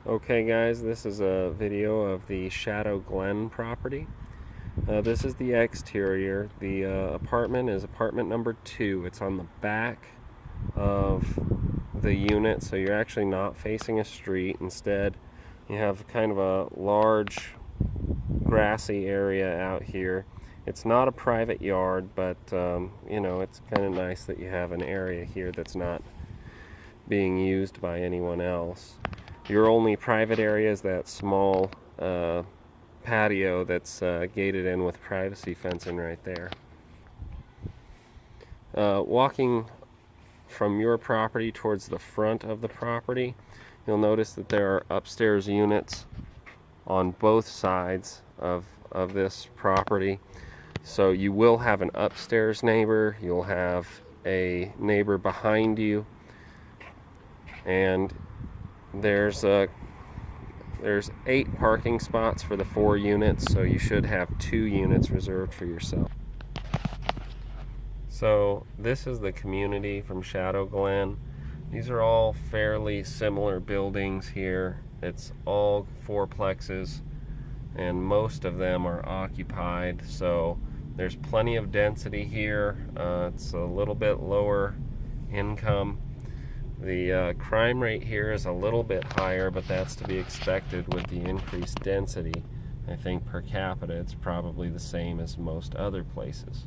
Okay guys, this is a video of the Shadow Glen property. This is the exterior. The apartment is apartment number 2. It's on the back of the unit, so you're actually not facing a street. Instead, you have kind of a large grassy area out here. It's not a private yard, but you know, it's kind of nice that you have an area here that's not being used by anyone else. Your only private area is that small patio that's gated in with privacy fencing right there. Walking from your property towards the front of the property, you'll notice that there are upstairs units on both sides of this property. So you will have an upstairs neighbor, you'll have a neighbor behind you, and there's 8 parking spots for the 4 units, so you should have 2 units reserved for yourself. So this is the community from Shadow Glen. These are all fairly similar buildings here. It's all fourplexes, and most of them are occupied, so there's plenty of density here. It's a little bit lower income. The crime rate here is a little bit higher, but that's to be expected with the increased density. I think per capita it's probably the same as most other places.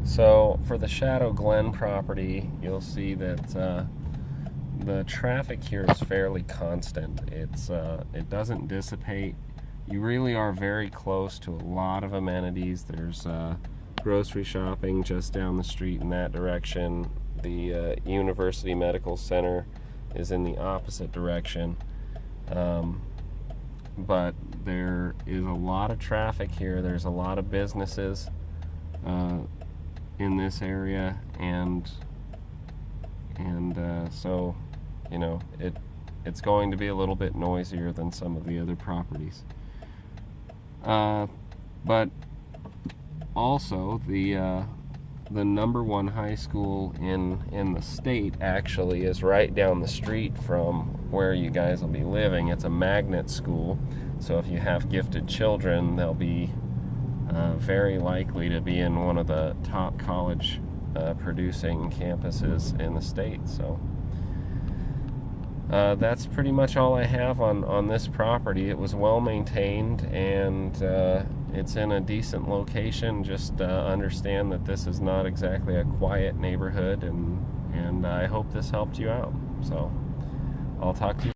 So for the Shadow Glen property, you'll see that the traffic here is fairly constant. It doesn't dissipate. You really are very close to a lot of amenities. There's grocery shopping just down the street in that direction. The University Medical Center is in the opposite direction, but there is a lot of traffic here. There's a lot of businesses in this area, and so you know, it's going to be a little bit noisier than some of the other properties, but also the #1 high school in the state actually is right down the street from where you guys will be living. It's a magnet school, so if you have gifted children, they'll be very likely to be in one of the top college producing campuses in the state. So that's pretty much all I have on this property. It was well maintained, and it's in a decent location. Just understand that this is not exactly a quiet neighborhood, and I hope this helped you out. So I'll talk to you